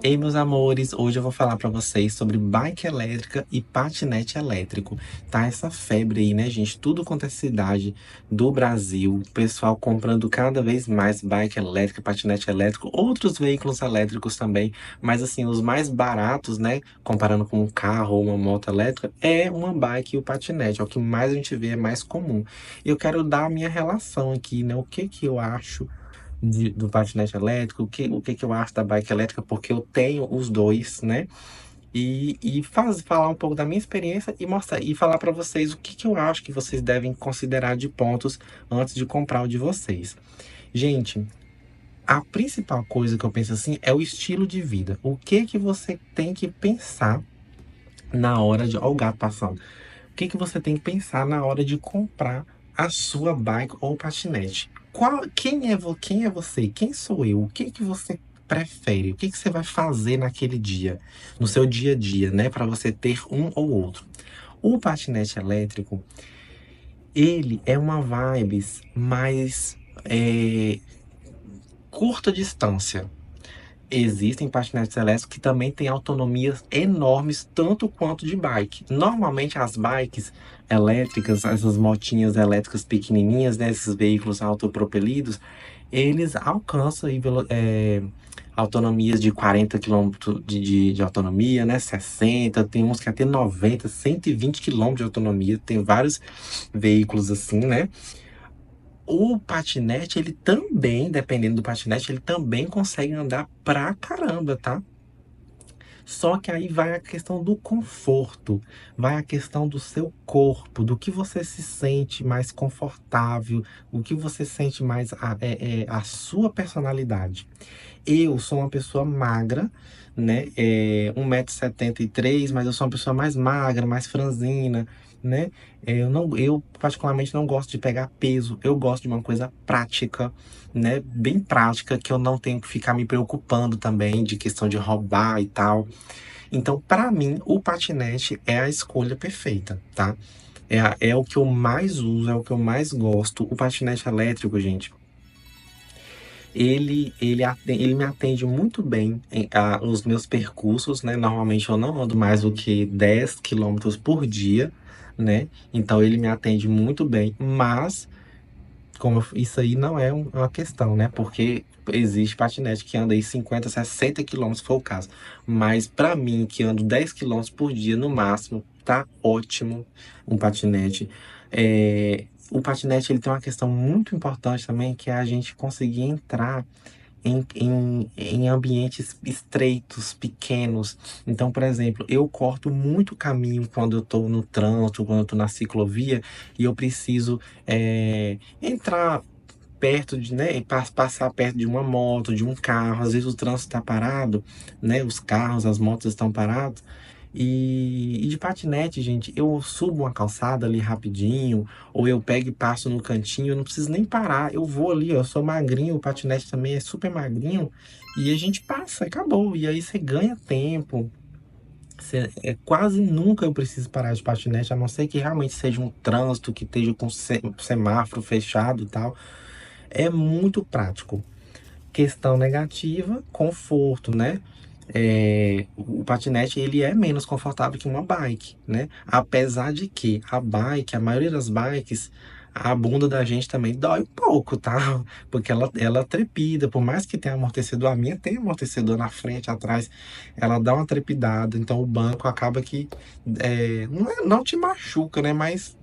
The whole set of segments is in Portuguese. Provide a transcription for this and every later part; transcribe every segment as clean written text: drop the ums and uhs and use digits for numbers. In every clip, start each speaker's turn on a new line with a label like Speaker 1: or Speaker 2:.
Speaker 1: Ei, meus amores, hoje eu vou falar pra vocês sobre bike elétrica e patinete elétrico. Tá essa febre aí, né, gente? Tudo quanto é cidade do Brasil, o pessoal comprando cada vez mais bike elétrica, patinete elétrico, outros veículos elétricos também, mas assim, os mais baratos, né, comparando com um carro ou uma moto elétrica, é uma bike e o patinete, é o que mais a gente vê, é mais comum. Eu quero dar a minha relação aqui, né, o que que eu acho do patinete elétrico, o que que eu acho da bike elétrica, porque eu tenho os dois, né? Falar um pouco da minha experiência e mostrar e falar para vocês o que que eu acho que vocês devem considerar de pontos antes de comprar o de vocês. Gente, a principal coisa que eu penso assim é o estilo de vida. O que que você tem que pensar na hora de. Ó, o gato passando. O que que você tem que pensar na hora de comprar a sua bike ou patinete? Quem é você? Quem sou eu? O que que você prefere? O que que você vai fazer naquele dia, no seu dia a dia, né, para você ter um ou outro? O patinete elétrico, ele é uma vibes mais curta distância. Existem patinetes elétricos que também têm autonomias enormes, tanto quanto de bike. Normalmente as bikes elétricas, essas motinhas elétricas pequenininhas, né, esses veículos autopropelidos, eles alcançam aí, autonomias de 40 quilômetros de autonomia, né, 60, tem uns que até 90, 120 quilômetros de autonomia, tem vários veículos assim, né? O patinete, ele também, dependendo do patinete, ele também consegue andar pra caramba, tá? Só que aí vai a questão do conforto, vai a questão do seu corpo, do que você se sente mais confortável, o que você sente mais a sua personalidade. Eu sou uma pessoa magra, né? 1,73 m, mas eu sou uma pessoa mais magra, mais franzina, né? Eu particularmente não gosto de pegar peso, eu gosto de uma coisa prática, né? Bem prática, que eu não tenho que ficar me preocupando também de questão de roubar e tal. Então, para mim, o patinete é a escolha perfeita, tá? É o que eu mais uso, é o que eu mais gosto. O patinete elétrico, gente, ele me atende muito bem nos meus percursos, né? Normalmente eu não ando mais do que 10 quilômetros por dia, né? Então ele me atende muito bem, mas isso aí não é uma questão, né? Porque existe patinete que anda aí 50, 60 quilômetros, se for o caso. Mas para mim, que ando 10 quilômetros por dia no máximo, tá ótimo um patinete. O patinete ele tem uma questão muito importante também, que é a gente conseguir entrar em ambientes estreitos, pequenos. Então, por exemplo, eu corto muito caminho quando eu estou no trânsito, quando eu estou na ciclovia, e eu preciso entrar perto de, né, passar perto de uma moto, de um carro. Às vezes o trânsito está parado, né, os carros, as motos estão parados. E de patinete, gente, eu subo uma calçada ali rapidinho, ou eu pego e passo no cantinho, eu não preciso nem parar, eu vou ali, ó, eu sou magrinho, o patinete também é super magrinho, e a gente passa, acabou. E aí você ganha tempo. Quase nunca eu preciso parar de patinete, a não ser que realmente seja um trânsito que esteja com semáforo fechado e tal. É muito prático. Questão negativa, conforto, né? O patinete ele é menos confortável que uma bike, né? Apesar de que a maioria das bikes, a bunda da gente também dói um pouco, tá? Porque ela trepida, por mais que tenha amortecedor, a minha tem amortecedor na frente, atrás, ela dá uma trepidada, então o banco acaba que não te machuca, né? Mas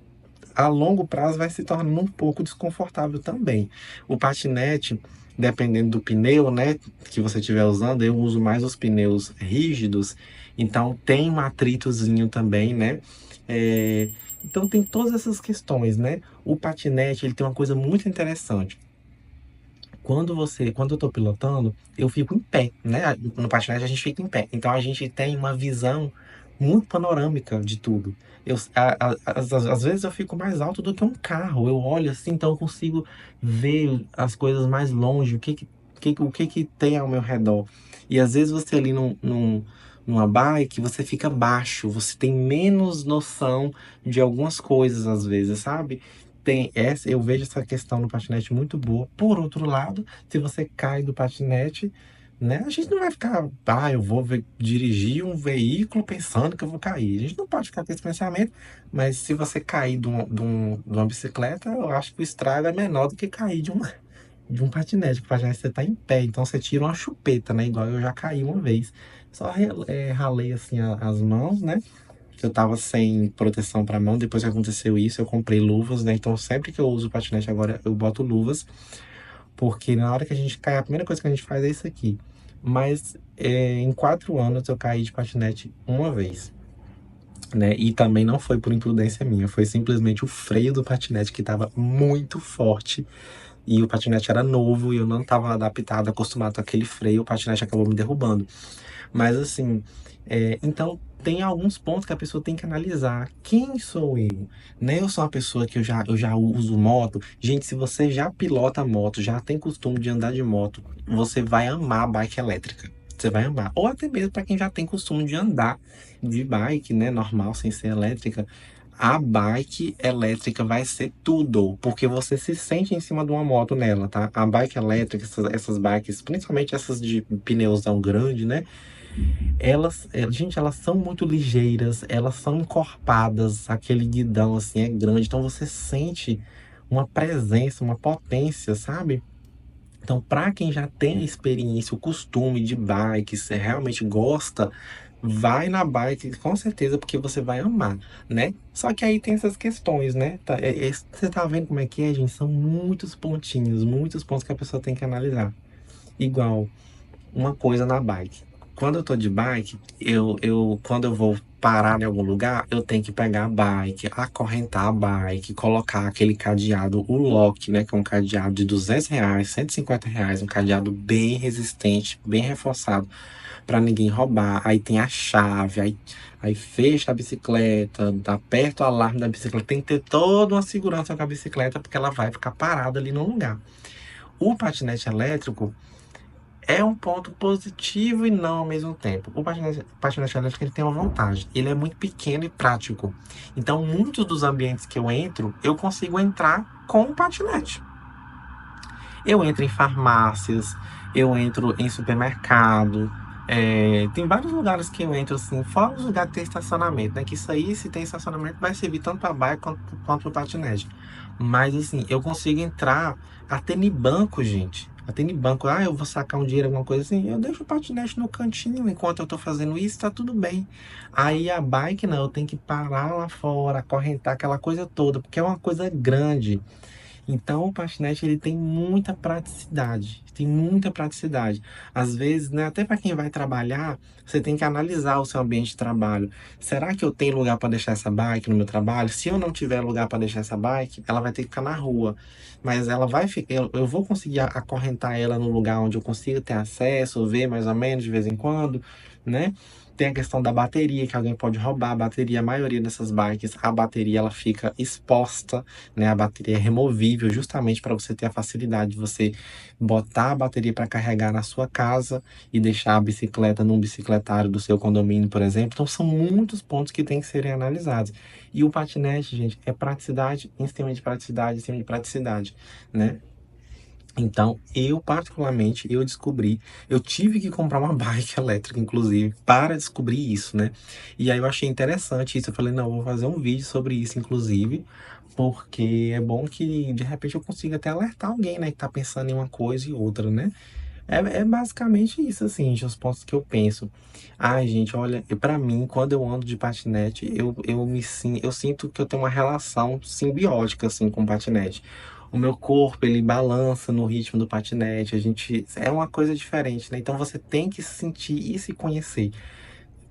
Speaker 1: a longo prazo vai se tornando um pouco desconfortável também. O patinete, dependendo do pneu, né, que você estiver usando, eu uso mais os pneus rígidos, então tem um atritozinho também, né? É, então tem todas essas questões, né? O patinete, ele tem uma coisa muito interessante. Quando eu tô pilotando, eu fico em pé, né? No patinete a gente fica em pé. Então a gente tem uma visão muito panorâmica de tudo. Às vezes eu fico mais alto do que um carro. Eu olho assim, então eu consigo ver as coisas mais longe, o que que tem ao meu redor. E às vezes você ali numa bike, você fica baixo, você tem menos noção de algumas coisas às vezes, sabe? Eu vejo essa questão no patinete muito boa. Por outro lado, se você cai do patinete, né? A gente não vai ficar, eu vou dirigir um veículo pensando que eu vou cair. A gente não pode ficar com esse pensamento, mas se você cair de uma bicicleta, eu acho que o estrago é menor do que cair de um patinete, porque o patinete você tá em pé, então você tira uma chupeta, né? Igual eu já caí uma vez. Só ralei assim as mãos, né? Que eu tava sem proteção pra mão. Depois que aconteceu isso, eu comprei luvas, né? Então sempre que eu uso patinete agora, eu boto luvas, porque na hora que a gente cai, a primeira coisa que a gente faz é isso aqui. Mas em 4 anos eu caí de patinete uma vez, né? E também não foi por imprudência minha, foi simplesmente o freio do patinete que estava muito forte e o patinete era novo e eu não estava adaptado, acostumado com aquele freio, o patinete acabou me derrubando. Mas assim, então tem alguns pontos que a pessoa tem que analisar. Quem sou eu? Né? Eu sou uma pessoa que eu já uso moto. Gente, se você já pilota moto, já tem costume de andar de moto, você vai amar a bike elétrica. Você vai amar. Ou até mesmo para quem já tem costume de andar de bike, né? Normal, sem ser elétrica. A bike elétrica vai ser tudo, porque você se sente em cima de uma moto nela, tá? A bike elétrica, essas bikes, principalmente essas de pneuzão grande, né? Gente, elas são muito ligeiras, elas são encorpadas, aquele guidão assim é grande, então você sente uma presença, uma potência, sabe? Então, para quem já tem a experiência, o costume de bike, se realmente gosta, vai na bike com certeza, porque você vai amar, né? Só que aí tem essas questões, né? Você tá vendo como é que é, gente? São muitos pontinhos, muitos pontos que a pessoa tem que analisar. Igual uma coisa na bike. Quando eu tô de bike, quando eu vou parar em algum lugar, eu tenho que pegar a bike, acorrentar a bike, colocar aquele cadeado, o lock, né? Que é um cadeado de R$ 200, R$ 150, um cadeado bem resistente, bem reforçado, para ninguém roubar. Aí tem a chave, aí fecha a bicicleta, aperta o alarme da bicicleta. Tem que ter toda uma segurança com a bicicleta, porque ela vai ficar parada ali no lugar. O patinete elétrico é um ponto positivo e não ao mesmo tempo. O patinete elétrico ele tem uma vantagem. Ele é muito pequeno e prático. Então, muitos dos ambientes que eu entro, eu consigo entrar com o patinete. Eu entro em farmácias, eu entro em supermercado. Tem vários lugares que eu entro assim, fora os lugares que tem estacionamento, né? Que isso aí, se tem estacionamento, vai servir tanto para bike quanto para patinete. Mas assim, eu consigo entrar até em banco, gente. Até em banco, eu vou sacar um dinheiro, alguma coisa assim, eu deixo o patinete no cantinho enquanto eu tô fazendo isso, tá tudo bem. Aí a bike não, eu tenho que parar lá fora, acorrentar aquela coisa toda, porque é uma coisa grande. Então, o patinete ele tem muita praticidade, tem muita praticidade. Às vezes, né, até para quem vai trabalhar, você tem que analisar o seu ambiente de trabalho. Será que eu tenho lugar para deixar essa bike no meu trabalho? Se eu não tiver lugar para deixar essa bike, ela vai ter que ficar na rua. Mas ela vai ficar, eu vou conseguir acorrentar ela no lugar onde eu consiga ter acesso, ver mais ou menos de vez em quando, né? Tem a questão da bateria, que alguém pode roubar a bateria. A maioria dessas bikes, a bateria ela fica exposta, né? A bateria é removível justamente para você ter a facilidade de você botar a bateria para carregar na sua casa e deixar a bicicleta num bicicletário do seu condomínio, por exemplo. Então são muitos pontos que têm que serem analisados. E o patinete, gente, é praticidade em cima de praticidade, né? Então, eu particularmente, eu tive que comprar uma bike elétrica, inclusive, para descobrir isso, né? E aí eu achei interessante isso, eu falei, não, eu vou fazer um vídeo sobre isso, inclusive, porque é bom que, de repente, eu consiga até alertar alguém, né, que tá pensando em uma coisa e outra, né? É basicamente isso, assim, gente, os pontos que eu penso. Ai, gente, olha, para mim, quando eu ando de patinete, eu sinto que eu tenho uma relação simbiótica, assim, com o patinete. O meu corpo, ele balança no ritmo do patinete, é uma coisa diferente, né? Então você tem que se sentir e se conhecer.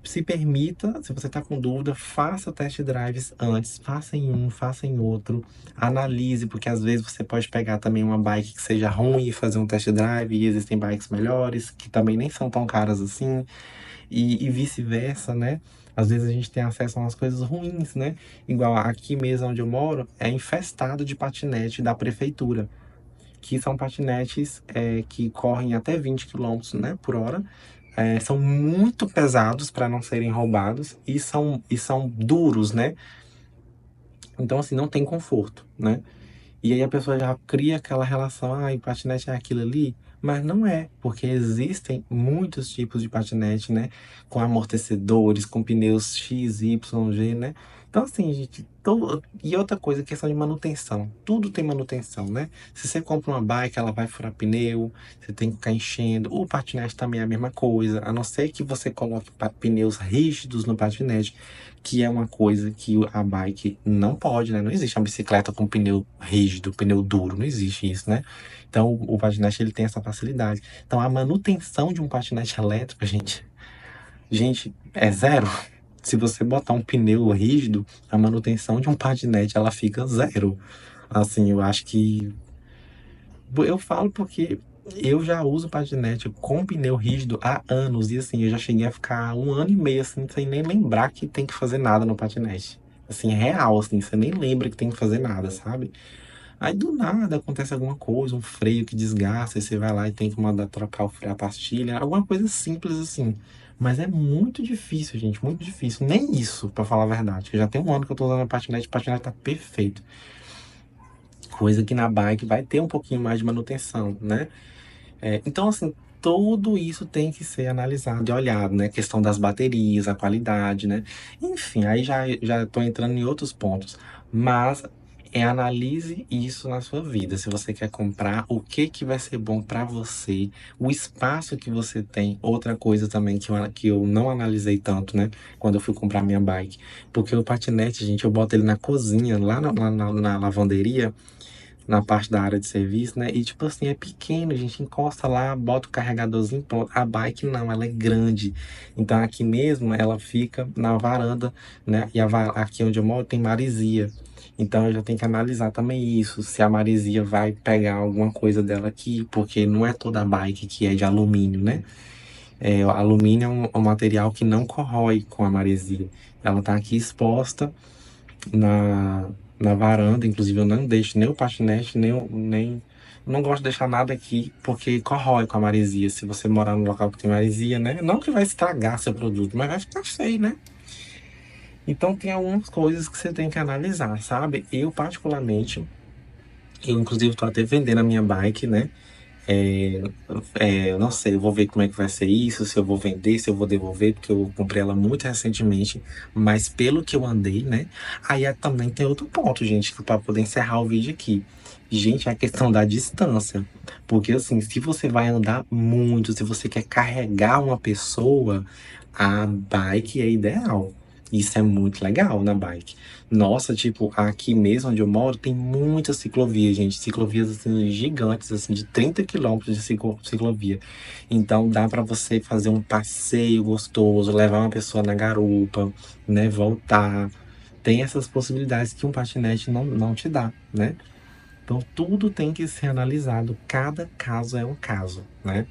Speaker 1: Se permita, se você está com dúvida, faça test drives antes, faça em um, faça em outro, analise, porque às vezes você pode pegar também uma bike que seja ruim e fazer um test drive, e existem bikes melhores, que também nem são tão caras assim, e vice-versa, né? Às vezes a gente tem acesso a umas coisas ruins, né? Igual aqui mesmo onde eu moro, é infestado de patinete da prefeitura, que são patinetes que correm até 20 km, né, por hora. São muito pesados para não serem roubados e são duros, né? Então, assim, não tem conforto, né? E aí a pessoa já cria aquela relação, o patinete é aquilo ali, mas não é, porque existem muitos tipos de patinete, né? Com amortecedores, com pneus X, Y, G, né? Então, assim, gente, e outra coisa, questão de manutenção. Tudo tem manutenção, né? Se você compra uma bike, ela vai furar pneu, você tem que ficar enchendo. O patinete também é a mesma coisa, a não ser que você coloque pneus rígidos no patinete, que é uma coisa que a bike não pode, né? Não existe uma bicicleta com pneu rígido, pneu duro, não existe isso, né? Então, o patinete ele tem essa facilidade. Então, a manutenção de um patinete elétrico, gente, é zero. Se você botar um pneu rígido, a manutenção de um patinete ela fica zero. Assim, eu acho que eu falo porque eu já uso patinete com pneu rígido há anos. E assim, eu já cheguei a ficar um ano e meio assim, sem nem lembrar que tem que fazer nada no patinete. Assim, é real, assim, você nem lembra que tem que fazer nada, sabe? Aí do nada acontece alguma coisa, um freio que desgasta, aí você vai lá e tem que mandar trocar o freio, a pastilha, alguma coisa simples assim. Mas é muito difícil, gente, muito difícil. Nem isso, pra falar a verdade. Que já tem um ano que eu tô usando a patinete, o patinete tá perfeito. Coisa que na bike vai ter um pouquinho mais de manutenção, né? Então, assim, tudo isso tem que ser analisado e olhado, né? Questão das baterias, a qualidade, né? Enfim, aí já estou entrando em outros pontos. Mas analise isso na sua vida. Se você quer comprar, o que que vai ser bom para você, o espaço que você tem. Outra coisa também que eu não analisei tanto, né? Quando eu fui comprar minha bike. Porque o patinete, gente, eu boto ele na cozinha, lá na lavanderia na parte da área de serviço, né? E tipo assim, é pequeno, a gente encosta lá, bota o carregadorzinho, pronto. A bike não, ela é grande. Então aqui mesmo ela fica na varanda, né? E aqui onde eu moro tem maresia. Então eu já tenho que analisar também isso, se a maresia vai pegar alguma coisa dela aqui, porque não é toda a bike que é de alumínio, né? O alumínio é um material que não corrói com a maresia. Ela tá aqui exposta na, na varanda. Inclusive, eu não deixo nem o patinete, nem. Não gosto de deixar nada aqui, porque corrói com a maresia. Se você morar no local que tem maresia, né? Não que vai estragar seu produto, mas vai ficar feio, né? Então, tem algumas coisas que você tem que analisar, sabe? Eu, particularmente, eu inclusive tô até vendendo a minha bike, né? É, eu não sei, eu vou ver como é que vai ser isso, se eu vou vender, se eu vou devolver, porque eu comprei ela muito recentemente, mas pelo que eu andei, né? Aí também tem outro ponto, gente, para poder encerrar o vídeo aqui. Gente, é a questão da distância. Porque assim, se você vai andar muito, se você quer carregar uma pessoa, a bike é ideal. Isso é muito legal na bike. Nossa, tipo, aqui mesmo onde eu moro tem muitas ciclovias, gente. Ciclovias assim, gigantes, assim, de 30 quilômetros de ciclovia. Então dá pra você fazer um passeio gostoso, levar uma pessoa na garupa, né? Voltar. Tem essas possibilidades que um patinete não te dá, né? Então tudo tem que ser analisado. Cada caso é um caso, né?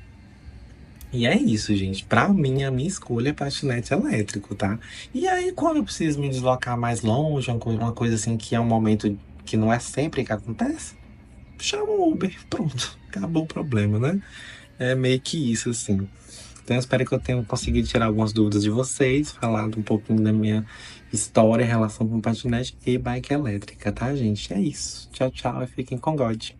Speaker 1: E é isso, gente. Pra mim, a minha escolha é patinete elétrico, tá? E aí, quando eu preciso me deslocar mais longe, uma coisa assim que é um momento que não é sempre que acontece, chama o Uber, pronto. Acabou o problema, né? É meio que isso, assim. Então, eu espero que eu tenha conseguido tirar algumas dúvidas de vocês, falado um pouquinho da minha história em relação com patinete e bike elétrica, tá, gente? É isso. Tchau, tchau e fiquem com God.